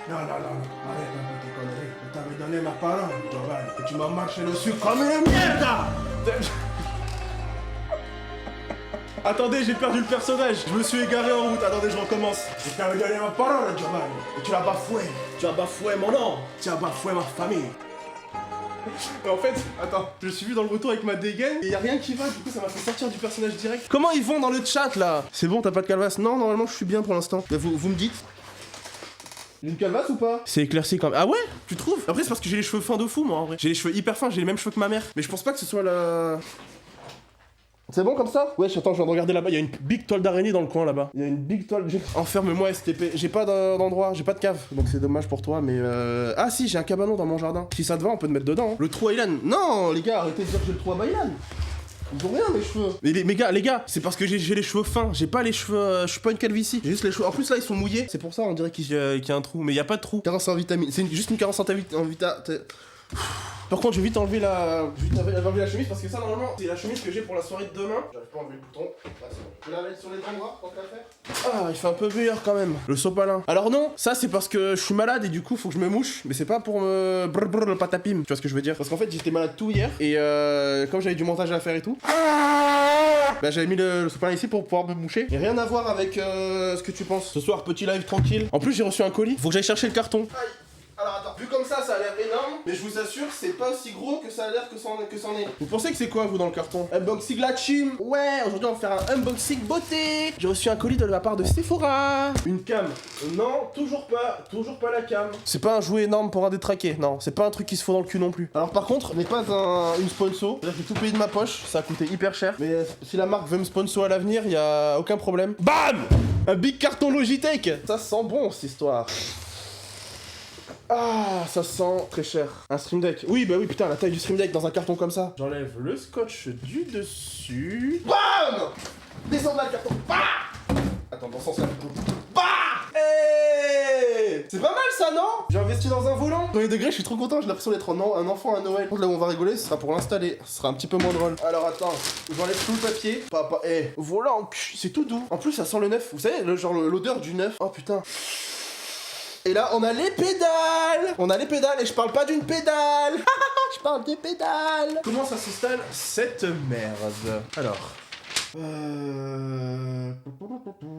Non, non, non, non, arrête un peu tes conneries. Je t'avais donné ma parole, Giovanni, et tu m'as marché dessus comme une merde. Attendez, j'ai perdu le personnage. Je me suis égaré en route. Attendez, je recommence. Je t'avais donné ma parole, Giovanni, et tu l'as bafoué. Tu as bafoué mon nom. Tu as bafoué ma famille. En fait, attends, je suis vu dans le retour avec ma dégaine et y a rien qui va, du coup ça m'a fait sortir du personnage direct. Comment ils vont dans le chat là? C'est bon, t'as pas de calvasse? Non, normalement je suis bien pour l'instant. Vous me dites? J'ai une calvasse ou pas? C'est éclairci quand même. Ah ouais? Tu trouves? Après c'est parce que j'ai les cheveux fins de fou moi en vrai. J'ai les cheveux hyper fins, j'ai les mêmes cheveux que ma mère. Mais je pense pas que ce soit la... C'est bon comme ça? Ouais, attends, je viens de regarder là-bas, il y a une big toile d'araignée dans le coin là-bas. Il y a une big toile... Enferme-moi STP. J'ai pas d'endroit, j'ai pas de cave, donc c'est dommage pour toi, mais Ah si, j'ai un cabanon dans mon jardin. Si ça te va, on peut te mettre dedans. Hein. Le trou à Ilan. Non, les gars, arrêtez de dire que j'ai le trou à Ilan. Ils ont rien mes cheveux. Mais les gars, c'est parce que j'ai les cheveux fins. J'ai pas les cheveux, je suis pas une calvitie. J'ai juste les cheveux. En plus là, ils sont mouillés. C'est pour ça, on dirait qu'il y a un trou, mais il y a pas de trou. Carence en vitamine. C'est juste une carence en vitamine. Par contre, je vais vite enlever la chemise parce que ça, normalement, c'est la chemise que j'ai pour la soirée de demain. J'arrive pas à enlever le bouton. Ah, c'est bon. Je vais la mettre sur les endroits, tant qu'à faire. Ah, il fait un peu meilleur quand même. Le sopalin. Alors non, ça c'est parce que je suis malade et du coup, faut que je me mouche. Mais c'est pas pour me brrr le patapim. Tu vois ce que je veux dire? Parce qu'en fait, j'étais malade tout hier et comme j'avais du montage à faire et tout. Bah j'avais mis le sopalin ici pour pouvoir me moucher. Et rien à voir avec ce que tu penses. Ce soir, petit live tranquille. En plus, j'ai reçu un colis. Faut que j'aille chercher le carton. Aïe. Alors attends, vu comme ça a l'air énorme, mais je vous assure, c'est pas aussi gros que ça a l'air que c'en est. Vous pensez que c'est quoi, vous, dans le carton? Unboxing la chim. Ouais, aujourd'hui, on va faire un unboxing beauté. J'ai reçu un colis de la part de Sephora. Une cam. Non, toujours pas la cam. C'est pas un jouet énorme pour un détraqué, non. C'est pas un truc qui se faut dans le cul non plus. Alors par contre, ce n'est pas une sponsor. C'est-à-dire que j'ai tout payé de ma poche, ça a coûté hyper cher. Mais si la marque veut me sponsor à l'avenir, y a aucun problème. BAM! Un big carton Logitech. Ça sent bon, cette histoire. Ah, ça sent très cher. Un Stream Deck. Oui, bah oui, putain, la taille du Stream Deck dans un carton comme ça. J'enlève le scotch du dessus. BAM! Descends là le carton. Bah! Attends, dans ce sens-là plutôt. Bah! Hey! C'est pas mal ça, non? J'ai investi dans un volant. Premier degré, je suis trop content, j'ai l'impression d'être un enfant à Noël. Là où on va rigoler, ce sera pour l'installer. Ce sera un petit peu moins drôle. Alors attends, j'enlève tout le papier. Papa, volant, c'est tout doux. En plus, ça sent le neuf. Vous savez, l'odeur du neuf. Oh putain. Et là, on a les pédales! On a les pédales et je parle pas d'une pédale! Je parle des pédales! Comment ça s'installe cette merde? Alors...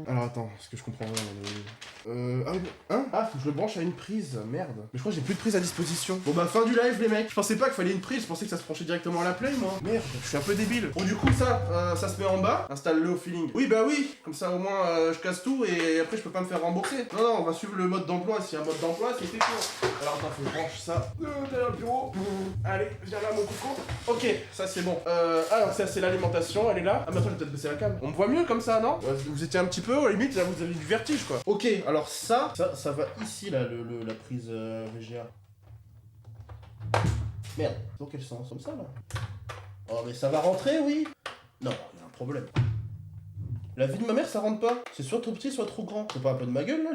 Alors attends, parce que je comprends rien. Ah oui, hein? Ah, faut que je le branche à une prise, merde. Mais je crois que j'ai plus de prise à disposition. Bon bah fin du live les mecs. Je pensais pas qu'il fallait une prise, je pensais que ça se branchait directement à la play moi. Merde, je suis un peu débile. Bon du coup ça se met en bas, installe-le au feeling. Oui bah oui, comme ça au moins je casse tout et après je peux pas me faire rembourser. Non non, on va suivre le mode d'emploi, s'il y a un mode d'emploi c'est fait chaud. Alors attends, faut que je branche ça derrière le bureau. Allez, viens là mon coco. Ok, ça c'est bon. Alors ça c'est l'alimentation, elle est là. Ah mais attends, je vais peut-être baisser la cam. On me voit mieux comme ça, non? Vous étiez un petit peu, à la limite, là vous avez du vertige quoi. Ok, alors ça va ici là, la prise VGA. Merde, dans quel sens? Comme ça là? Oh mais ça va rentrer, oui? Non, il y a un problème. La vie de ma mère ça rentre pas. C'est soit trop petit, soit trop grand. C'est pas un peu de ma gueule là?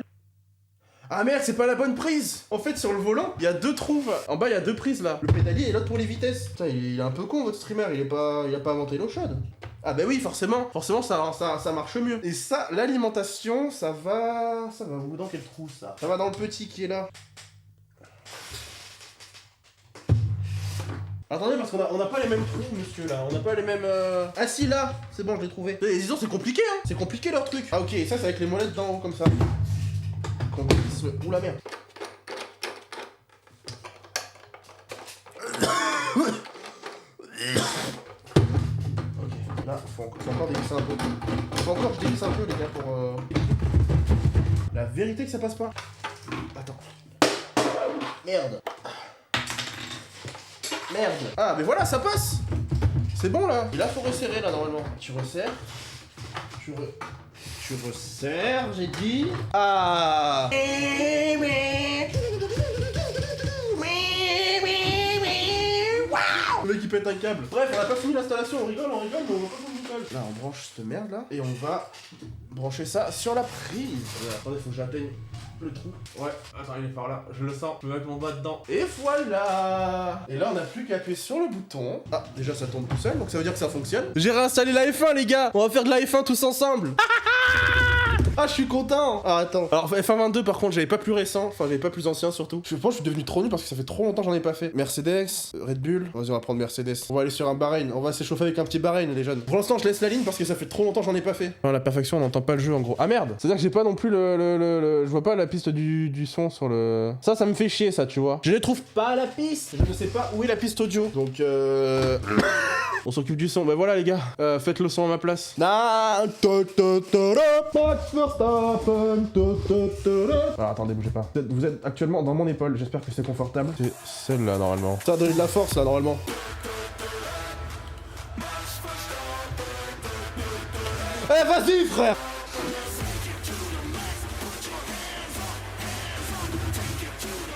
Ah merde, c'est pas la bonne prise! En fait, sur le volant, il y a deux trous. En bas, il y a deux prises là. Le pédalier et l'autre pour les vitesses. Putain, il est un peu con votre streamer, il a pas inventé l'eau chaude. Ah bah oui, forcément ça marche mieux. Et ça, l'alimentation, ça va où? Dans quel trou ça? Ça va dans le petit qui est là. Attendez, parce qu'on a pas les mêmes trous, monsieur, là. On n'a pas les mêmes... Ah si, là! C'est bon, je l'ai trouvé. Mais disons, c'est compliqué, hein! C'est compliqué, leur truc. Ah ok, ça, c'est avec les molettes d'en haut, comme ça. Oula, merde. Ok, là, faut encore dévisser un peu. Faut encore que je dévisse un peu, les gars, pour... La vérité que ça passe pas. Attends. Merde. Merde. Ah, mais voilà, ça passe. C'est bon, là. Et là, faut resserrer, là, normalement. Tu resserres. Tu resserres, j'ai dit. Ah. Le mec, il pète un câble. Bref, on a pas fini l'installation. On rigole, mais on va pas fini. Là, on branche cette merde, là. Et on va brancher ça sur la prise. Attendez, faut que j'atteigne le trou. Ouais, attends, il est par là. Je le sens. Je vais mettre mon doigt dedans. Et voilà. Et là, on n'a plus qu'à appuyer sur le bouton. Ah, déjà, ça tourne tout seul, donc ça veut dire que ça fonctionne. J'ai réinstallé la F1, les gars. On va faire de la F1 tous ensemble. Ah, je suis content. Ah, attends. Alors, F1 par contre, j'avais pas plus récent. Enfin, j'avais pas plus ancien surtout. Je pense que je suis devenu trop nul parce que ça fait trop longtemps que j'en ai pas fait. Mercedes, Red Bull. Vas-y, on va prendre Mercedes. On va aller sur un Bahreïn. On va s'échauffer avec un petit Bahreïn, les jeunes. Pour l'instant, je laisse la ligne parce que ça fait trop longtemps que j'en ai pas fait. Non, la perfection, on n'entend pas le jeu en gros. Ah merde. C'est-à-dire que j'ai pas non plus je vois pas la piste du son sur le. Ça me fait chier, ça, tu vois. Je ne trouve pas la piste. Je ne sais pas où est la piste audio. Donc, on s'occupe du son. Bah voilà, les gars. Faites le son à ma place. Alors, attendez, bougez pas. Vous êtes actuellement dans mon épaule. J'espère que c'est confortable. C'est celle-là, normalement. Ça a donné de la force, là, normalement. Eh, vas-y, frère!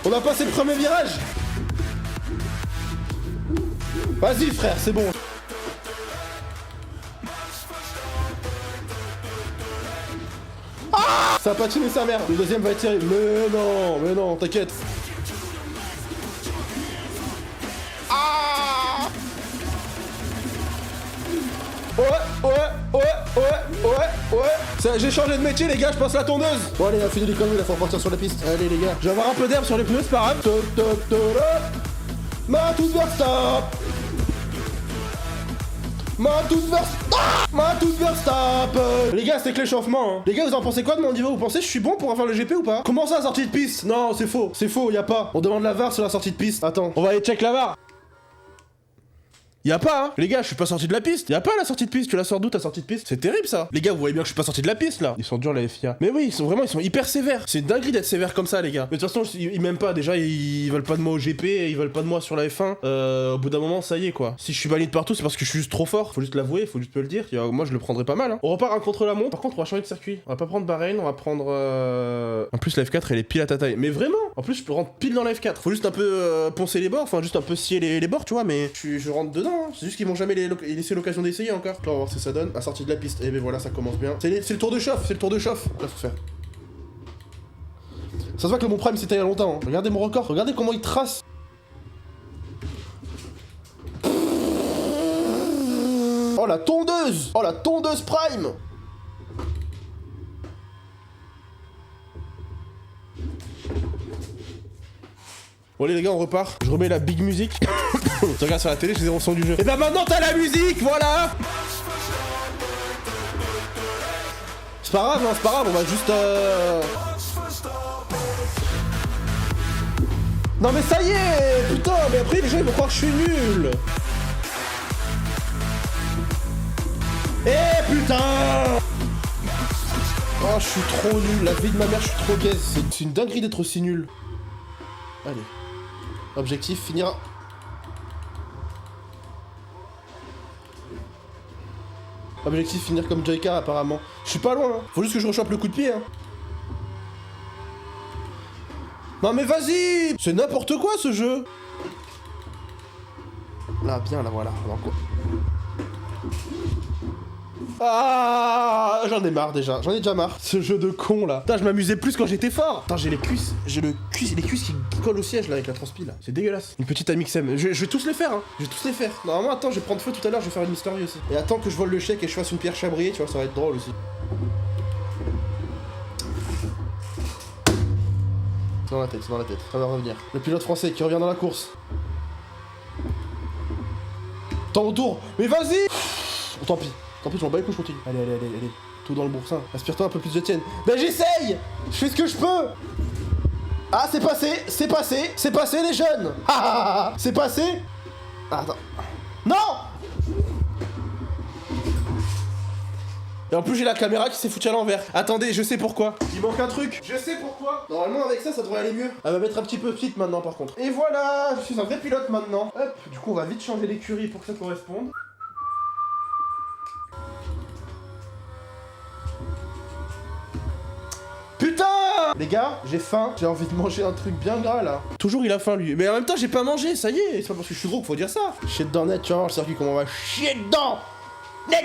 On a passé le premier virage. Vas-y, frère, c'est bon. Ah, ça a patiné sa mère. Le deuxième va être terrible. Mais non, t'inquiète. Ah, ouais. J'ai changé de métier, les gars, je passe la tondeuse. Bon, allez, on a fini les conneries, là, faut repartir sur la piste. Allez, les gars, je vais avoir un peu d'herbe sur les pneus, c'est pas grave. Max Verstappen. Les gars, c'est que l'échauffement, hein. Les gars, vous en pensez quoi de mon niveau? Vous pensez que je suis bon pour faire le GP ou pas? Comment ça, sortie de piste? Non, c'est faux, y a pas. On demande la VAR sur la sortie de piste. Attends, on va aller check la VAR. Y'a pas, hein. Les gars, je suis pas sorti de la piste. Y'a pas la sortie de piste. Tu la sors d'où ta sortie de piste? C'est terrible ça. Les gars, vous voyez bien que je suis pas sorti de la piste là. Ils sont durs la FIA. Mais oui, ils sont hyper sévères. C'est une dinguerie d'être sévère comme ça, les gars. Mais de toute façon, ils m'aiment pas. Déjà, ils veulent pas de moi au GP, ils veulent pas de moi sur la F1. Au bout d'un moment, ça y est quoi. Si je suis valide partout, c'est parce que je suis juste trop fort. Faut juste l'avouer, faut juste me le dire. Moi, je le prendrais pas mal. Hein. On repart un contre la montre. Par contre, on va changer de circuit. On va pas prendre Bahreïn, on va prendre. En plus, la F4, elle est pile à ta taille. Mais vraiment. En plus, je peux rentrer pile dans la F4. Faut juste un peu poncer les bords, enfin juste un peu scier les bords, tu vois. Mais je rentre dedans. Hein. C'est juste qu'ils m'ont jamais laissé l'occasion d'essayer encore. Là, on va voir ce que ça donne. À sortie de la piste. Et ben voilà, ça commence bien. C'est le tour de chauffe, Là, faut faire. Ça se voit que mon prime c'était il y a longtemps. Hein. Regardez mon record, regardez comment il trace. Oh la tondeuse prime. Bon allez les gars, on repart. Je remets la big musique. Tu regardes sur la télé, j'ai zéro son du jeu. Et bah maintenant t'as la musique, voilà. C'est pas grave, hein, c'est pas grave, on va juste Non mais ça y est, putain, mais après les gens ils vont croire que je suis nul. Eh putain. Oh, je suis trop nul, la vie de ma mère, je suis trop gaze. C'est une dinguerie d'être aussi nul. Allez. Objectif, finir. Objectif, finir comme Joyka apparemment. Je suis pas loin, hein. Faut juste que je rechoppe le coup de pied, hein. Non mais vas-y. C'est n'importe quoi ce jeu. Là, bien, là, voilà. Alors, quoi. Ah, j'en ai marre déjà, j'en ai déjà marre. Ce jeu de con là. Putain, je m'amusais plus quand j'étais fort. Putain, j'ai les cuisses qui collent au siège là avec la transpi là. C'est dégueulasse. Une petite Amixem. Je vais tous les faire, hein. Je vais tous les faire. Normalement, attends, je vais prendre feu tout à l'heure, je vais faire une mystery aussi. Et attends que je vole le chèque et je fasse une pierre chabrier, tu vois, ça va être drôle aussi. C'est dans la tête, ça va revenir. Le pilote français qui revient dans la course. Temps au tour. Mais vas-y. Oh, tant pis, je m'en bats les couilles, je continue. Allez. Tout dans le boursin. Aspire-toi un peu plus de tienne. Ben j'essaye. Je fais ce que je peux. Ah, c'est passé les jeunes. Ah, c'est passé. Ah, attends. Non. Et en plus j'ai la caméra qui s'est foutue à l'envers. Attendez, je sais pourquoi. Il manque un truc. Je sais pourquoi. Normalement avec ça devrait aller mieux. Elle va mettre un petit peu petite maintenant par contre. Et voilà, je suis un vrai pilote maintenant. Hop. Du coup on va vite changer l'écurie pour que ça corresponde. Putain! Les gars, j'ai faim, j'ai envie de manger un truc bien gras là. Toujours il a faim lui. Mais en même temps j'ai pas mangé, ça y est. C'est pas parce que je suis gros qu'il faut dire ça. Chier dedans net, tu vas voir le circuit comment on va chier dedans. Net.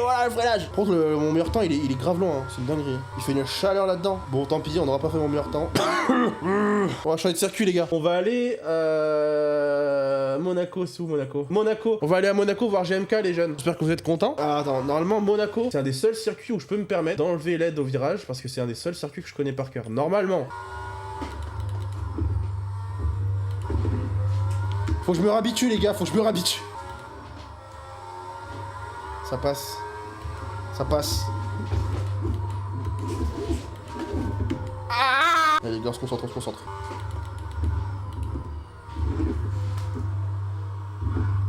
voilà le freinage. Par contre, mon meilleur temps, il est grave long, hein. C'est une dinguerie. Il fait une chaleur là-dedans. Bon, tant pis, on n'aura pas fait mon meilleur temps. On va changer de circuit, les gars. On va aller Monaco, c'est où Monaco? Monaco. On va aller à Monaco voir GMK, les jeunes. J'espère que vous êtes contents. Ah, attends, normalement, Monaco, c'est un des seuls circuits où je peux me permettre d'enlever l'aide au virage parce que c'est un des seuls circuits que je connais par cœur. Normalement. Faut que je me réhabitue, les gars, faut que je me réhabitue. Ça passe. Ça passe. Ah! Allez, les gars, on se concentre, on se concentre.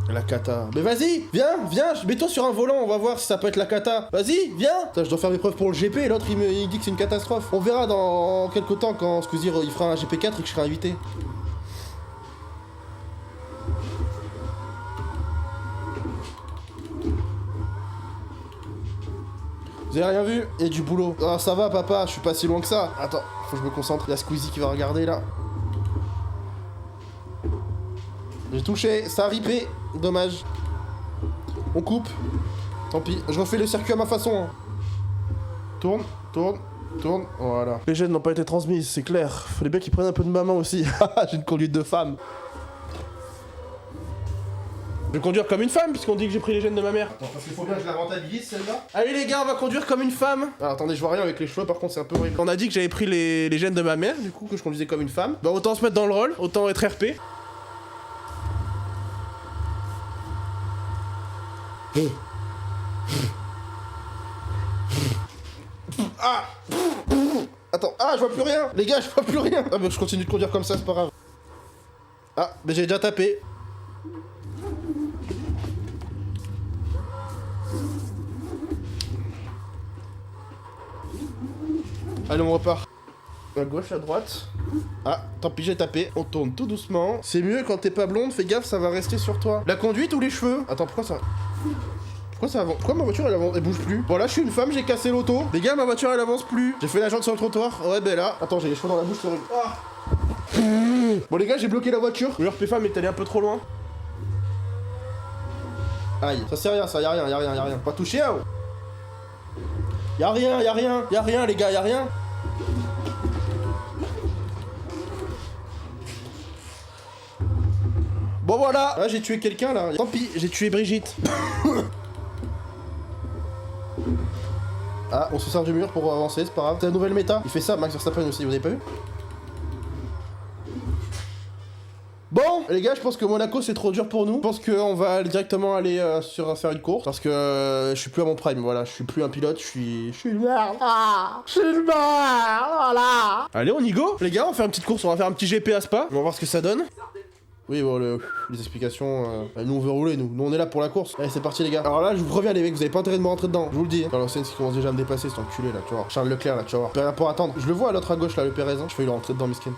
La cata. Mais vas-y, viens, mets-toi sur un volant, on va voir si ça peut être la cata. Vas-y, viens. Putain, je dois faire mes preuves pour le GP et l'autre il dit que c'est une catastrophe. On verra dans quelques temps quand Squeezie il fera un GP4 et que je serai invité. Vous avez rien vu? Il y a du boulot. Ah, ça va, papa, je suis pas si loin que ça. Attends, faut que je me concentre. Il y a Squeezie qui va regarder là. J'ai touché, ça a ripé. Dommage. On coupe. Tant pis, je refais le circuit à ma façon. Hein. Tourne, tourne, tourne. Voilà. Les gènes n'ont pas été transmises, c'est clair. Fallait bien qu'ils prennent un peu de maman aussi. J'ai une conduite de femme. Je vais conduire comme une femme, puisqu'on dit que j'ai pris les gènes de ma mère. Attends, parce qu'il faut bien que je la rentabilise, celle-là. Allez les gars, on va conduire comme une femme. Alors attendez, je vois rien avec les cheveux, par contre c'est un peu horrible. On a dit que j'avais pris les gènes de ma mère, du coup, que je conduisais comme une femme. Bah autant se mettre dans le rôle, autant être RP. Ah! Attends, ah, je vois plus rien. Les gars, je vois plus rien. Ah, bah je continue de conduire comme ça, c'est pas grave. Ah, mais j'ai déjà tapé. Allez, on repart. À gauche, à droite. Ah, tant pis, j'ai tapé. On tourne tout doucement. C'est mieux quand t'es pas blonde, fais gaffe, ça va rester sur toi. La conduite ou les cheveux? Attends, pourquoi ça... Pourquoi ma voiture elle bouge plus? Bon là je suis une femme, j'ai cassé l'auto. Les gars, ma voiture elle avance plus. J'ai fait la jante sur le trottoir. Ouais ben là. Attends, j'ai les cheveux dans la bouche, c'est horrible. Ah. Bon les gars, j'ai bloqué la voiture. Le RP femme est allé un peu trop loin. Aïe, ça c'est rien, ça, y'a rien. Pas touché, hein. Y'a rien les gars, y'a rien. Bon voilà. Là j'ai tué quelqu'un là. Tant pis, j'ai tué Brigitte. Ah, on se sert du mur pour avancer, c'est pas grave. C'est la nouvelle méta. Il fait ça, Max Verstappen aussi, vous avez pas vu? Bon, les gars, je pense que Monaco c'est trop dur pour nous. Je pense qu'on va directement aller faire une course. Parce que je suis plus à mon prime, voilà. Je suis plus un pilote, je suis une merde. Je suis une merde, voilà. Allez, on y go. Les gars, on va faire une petite course, on va faire un petit GP à Spa. On va voir ce que ça donne. Oui, bon, les explications, nous on veut rouler, nous on est là pour la course. Allez, c'est parti les gars. Alors là, je vous préviens les mecs, vous avez pas intérêt de me rentrer dedans, je vous le dis. Alors c'est qui commence déjà à me dépasser, cet enculé là, tu vois. Charles Leclerc là, tu vas voir. Rien pour attendre. Je le vois à l'autre à gauche là, le Pérez, hein. Je vais lui rentrer dedans, miskin.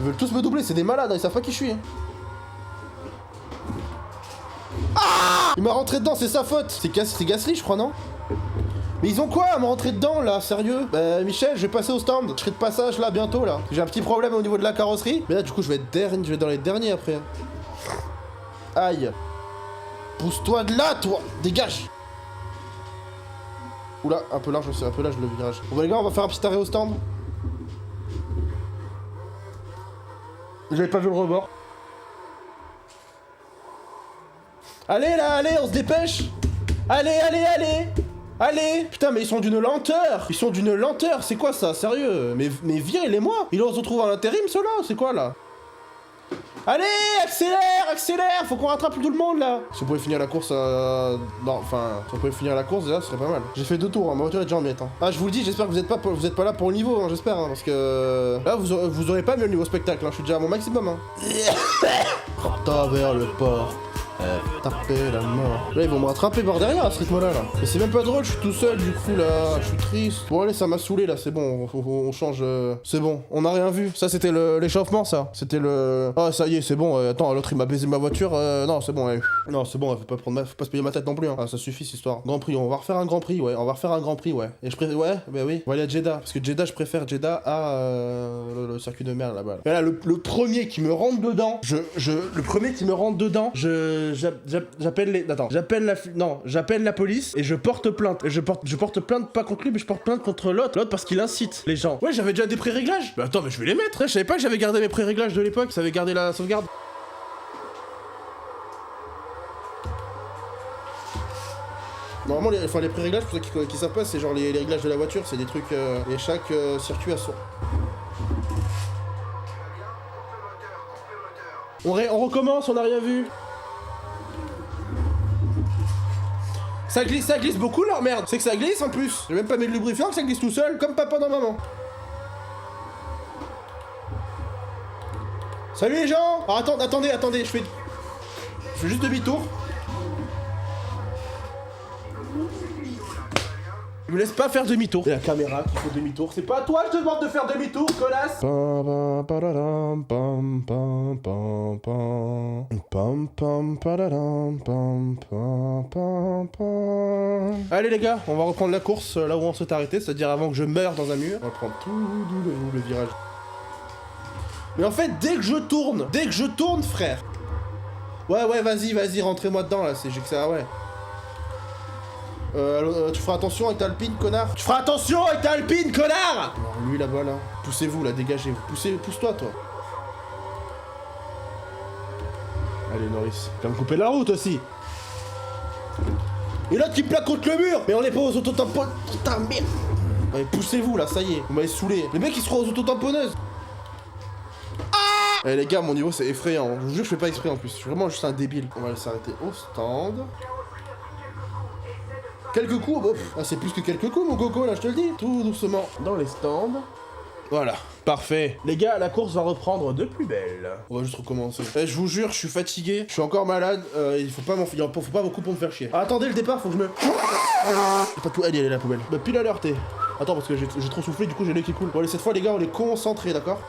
Ils veulent tous me doubler, c'est des malades, hein. Ils savent pas qui je suis. Hein. Ah! Il m'a rentré dedans, c'est sa faute. C'est Gasly, je crois, non? Mais ils ont quoi à me rentrer dedans là, sérieux? Bah Michel, je vais passer au stand, je serai de passage là bientôt là. J'ai un petit problème au niveau de la carrosserie. Mais là du coup je vais être dans les derniers après. Aïe. Pousse-toi de là toi, dégage. Oula, un peu large, c'est un peu large le virage. Bon bah les gars, on va faire un petit arrêt au stand. J'avais pas vu le rebord. Allez là, allez, on se dépêche. Allez. Allez! Putain, mais ils sont d'une lenteur! Ils sont d'une lenteur, c'est quoi ça? Sérieux? Mais virez-les-moi! Ils se retrouvent à l'intérim, ceux-là? C'est quoi, là? Allez! Accélère! Faut qu'on rattrape tout le monde, là! Si on pouvait finir la course, non, enfin... Si on pouvait finir la course, déjà, ce serait pas mal. J'ai fait 2 tours, hein, ma voiture est déjà en miettes, hein. Ah, je vous le dis, j'espère que vous êtes pas là pour le niveau, hein, j'espère, hein, parce que... Là, vous aurez pas mieux le niveau spectacle, hein, je suis déjà à mon maximum, hein. Rata vers le port. Taper la mort. Là ils vont me rattraper par derrière à ce rythme là. Mais c'est même pas drôle, je suis tout seul du coup là, je suis triste. Bon allez, ça m'a saoulé là, c'est bon, on change. C'est bon, on a rien vu. Ça c'était l'échauffement ça. C'était le... Ah ça y est, c'est bon, attends, l'autre il m'a baisé ma voiture, non c'est bon, non c'est bon, faut pas se payer ma tête non plus hein. Ah ça suffit cette histoire. Grand Prix, on va refaire un Grand Prix, ouais, Et je préfère, ouais, bah oui, on va aller à Jeddah, parce que Jeddah je préfère Jeddah à le circuit de merde là-bas. Mais là le premier qui me rentre dedans, le premier qui me rentre dedans, j'appelle les... Attends, j'appelle la police et je porte plainte. Et je porte plainte pas contre lui, mais je porte plainte contre l'autre parce qu'il incite les gens. Ouais, j'avais déjà des pré-réglages. Bah attends, mais je vais les mettre. Je savais pas que j'avais gardé mes pré-réglages de l'époque, ça avait gardé la sauvegarde. Normalement, les pré-réglages, pour ceux qui savent pas, c'est genre les réglages de la voiture, c'est des trucs... et chaque circuit a son... On recommence, on n'a rien vu. Ça glisse beaucoup leur merde. C'est que ça glisse en plus. J'ai même pas mis de lubrifiant, que ça glisse tout seul, comme papa dans maman. Salut les gens. Alors attendez, je fais juste demi-tour. Je me laisse pas faire demi-tour. C'est la caméra qui fait demi-tour. C'est pas à toi que je te demande de faire demi-tour, connasse. Allez les gars, on va reprendre la course là où on s'est arrêté, c'est-à-dire avant que je meure dans un mur. On va prendre tout le virage. Mais en fait, dès que je tourne, frère. Ouais, vas-y, rentrez-moi dedans là, j'ai que ça, ouais. Tu feras attention avec ta alpine, connard. Tu feras attention avec ta alpine, connard. Alors lui là-bas, là. Poussez-vous, là, dégagez-vous. Pousse-toi, toi. Allez, Norris. Tu vas me couper la route aussi. Et l'autre qui plaque contre le mur. Mais on est pas aux autotamponneuses. Putain, merde. Allez, poussez-vous, là, ça y est. Vous m'avez saoulé. Les mecs, ils seront aux autotamponneuses. Eh les gars, mon niveau, c'est effrayant. Je vous jure, je fais pas exprès, en plus. Je suis vraiment juste un débile. On va s'arrêter au stand. Quelques coups, oh, ah, c'est plus que quelques coups mon coco là, je te le dis. Tout doucement dans les stands. Voilà, parfait. Les gars, la course va reprendre de plus belle. On va juste recommencer. Eh, je vous jure, je suis fatigué, je suis encore malade. Il faut pas beaucoup pour me faire chier. Ah, attendez, le départ, faut que je me... Pas de allez, elle est la poubelle. Bah, pile à l'heure, t'es. Attends, parce que j'ai trop soufflé, du coup j'ai l'œil qui coule. Bon allez, cette fois les gars, on est concentrés, d'accord?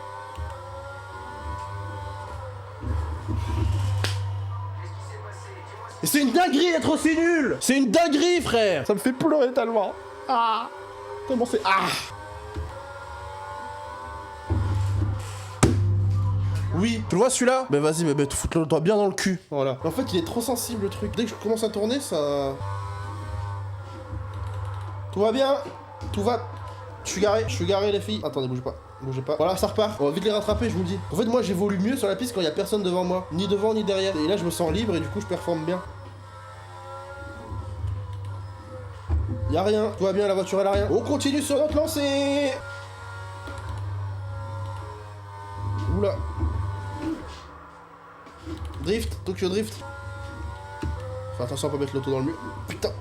Et c'est une dinguerie d'être aussi nul! C'est une dinguerie, frère! Ça me fait pleurer tellement. Ah! Comment c'est... Ah! Oui, tu le vois celui-là? Bah vas-y, mais fous-le-toi bien dans le cul. Voilà. En fait, il est trop sensible le truc. Dès que je commence à tourner, ça... Tout va bien? Tout va... Je suis garé les filles. Attendez, bougez pas. Bougez pas. Voilà, ça repart. On va vite les rattraper, je vous le dis. En fait, moi, j'évolue mieux sur la piste quand il y a personne devant moi. Ni devant, ni derrière. Et là, je me sens libre et du coup, je performe bien. Y'a rien. Tout va bien, la voiture, elle a rien. On continue sur notre lancée. Oula. Drift. Tokyo Drift. Fais attention à pas mettre l'auto dans le mur. Putain.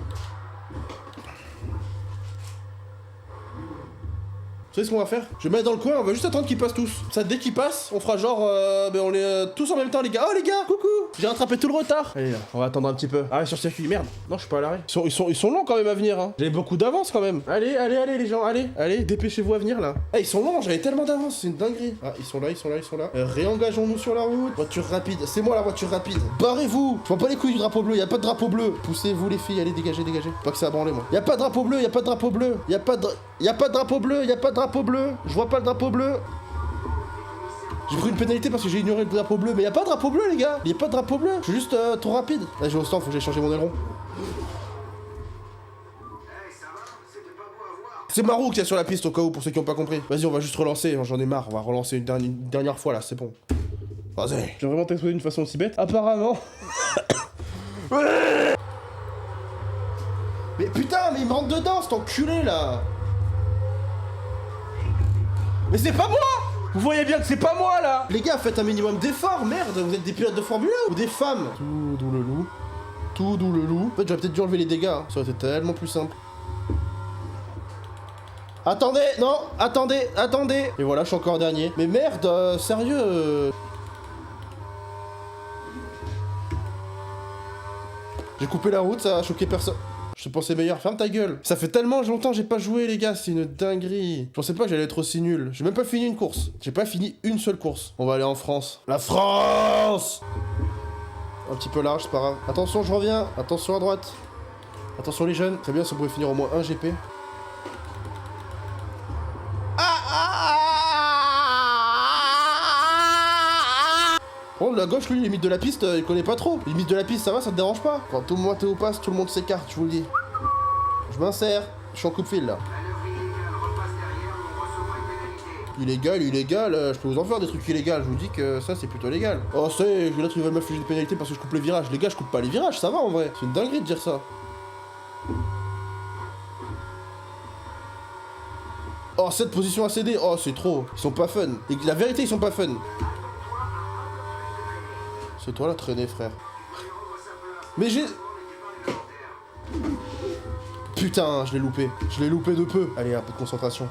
Vous savez ce qu'on va faire? Je vais mettre dans le coin, on va juste attendre qu'ils passent tous. Ça, dès qu'ils passent, on fera genre, on est tous en même temps, les gars. Oh les gars, coucou! J'ai rattrapé tout le retard. Allez, on va attendre un petit peu. Arrêt sur circuit, merde. Non, je suis pas à l'arrêt. Ils sont longs quand même à venir, hein. J'avais beaucoup d'avance quand même. Allez, les gens, allez, dépêchez-vous à venir là. Eh, ils sont longs, j'avais tellement d'avance, c'est une dinguerie. Ah, ils sont là. Réengageons-nous sur la route. Voiture rapide, c'est moi la voiture rapide. Barrez-vous! Je vois pas les couilles du drapeau bleu, y a pas de drapeau bleu. Poussez-vous les filles, allez, dégagez. Pas que ça a branlé moi. Y a pas de drapeau bleu, y a pas de drapeau bleu. Y a pas de drapeau bleu. Je vois pas le drapeau bleu. J'ai pris une pénalité parce que j'ai ignoré le drapeau bleu. Mais y a pas de drapeau bleu les gars. Y a pas de drapeau bleu. Je suis juste trop rapide. Là j'ai au stand, faut que j'aille changer mon aileron. C'est Marou qui est sur la piste au cas où pour ceux qui ont pas compris. Vas-y, on va juste relancer, j'en ai marre. On va relancer une dernière fois là, c'est bon. Vas-y. J'ai vraiment t'exploser d'une façon aussi bête. Apparemment. Mais putain, mais il me rentre dedans cet enculé là. Mais c'est pas moi! Vous voyez bien que c'est pas moi là! Les gars, faites un minimum d'effort, merde! Vous êtes des pilotes de Formule 1 ou des femmes? Tout doux le loup. En fait, j'aurais peut-être dû enlever les dégâts, hein. Ça aurait été tellement plus simple. Attendez! Non! Attendez! Et voilà, je suis encore dernier. Mais merde, sérieux! J'ai coupé la route, ça a choqué personne. Je pensais meilleur, ferme ta gueule. Ça fait tellement longtemps que j'ai pas joué les gars, c'est une dinguerie. Je pensais pas que j'allais être aussi nul. J'ai même pas fini une course. J'ai pas fini une seule course. On va aller en France. La France! Un petit peu large, c'est pas grave. Attention, je reviens. Attention à droite. Attention les jeunes. Très bien, ça pourrait finir au moins un GP. Oh, la gauche, lui, limite de la piste, il connaît pas trop. Limite de la piste, ça va, ça te dérange pas. Quand tout moi Théo passe, tout le monde s'écarte, je vous le dis. Je m'insère. Je suis en coup de fil, là. Illégal, je peux vous en faire des trucs illégaux, je vous dis que ça c'est plutôt légal. Oh c'est, je vais là tu vas m'infliger des pénalités parce que je coupe les virages. Les gars, je coupe pas les virages, ça va en vrai. C'est une dinguerie de dire ça. Oh, cette position à céder, oh c'est trop. Ils sont pas fun. Et la vérité, ils sont pas fun. C'est toi la traînée, frère. Mais j'ai... Putain, je l'ai loupé. Je l'ai loupé de peu. Allez, un peu de concentration.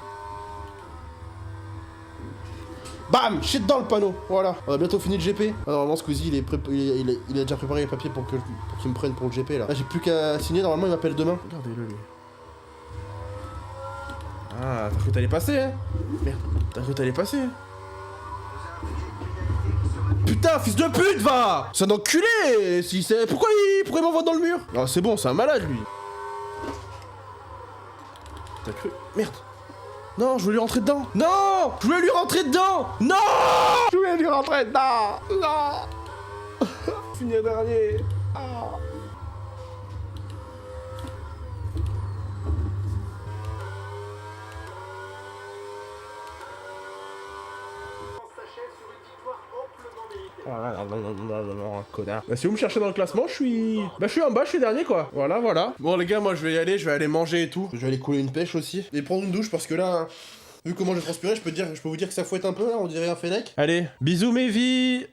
Bam! Shit dans le panneau! Voilà. On a bientôt fini le GP. Ah, normalement, Squeezie, il a déjà préparé les papiers pour qu'il me prenne pour le GP, là. Là, j'ai plus qu'à signer. Normalement, il m'appelle demain. Regardez-le, lui. Ah, t'as cru que t'allais passer, hein? Merde, t'as cru que t'allais passer? Putain, fils de pute, va! C'est un enculé! Si c'est... Pourquoi il m'envoie dans le mur? Ah, c'est bon, c'est un malade, lui. T'as cru... Merde. Non, je voulais lui rentrer dedans. Non! Je voulais lui rentrer dedans! Non! Je voulais lui rentrer dedans! Non! Finir dernier. Ah. Ah, non, connard. Bah, si vous me cherchez dans le classement, je suis en bas, je suis dernier, quoi. Voilà, voilà. Bon, les gars, moi, je vais y aller, je vais aller manger et tout. Je vais aller couler une pêche aussi. Et prendre une douche, parce que là, vu comment j'ai transpiré, je peux vous dire que ça fouette un peu, là, on dirait un fennec. Allez, bisous, mes vies!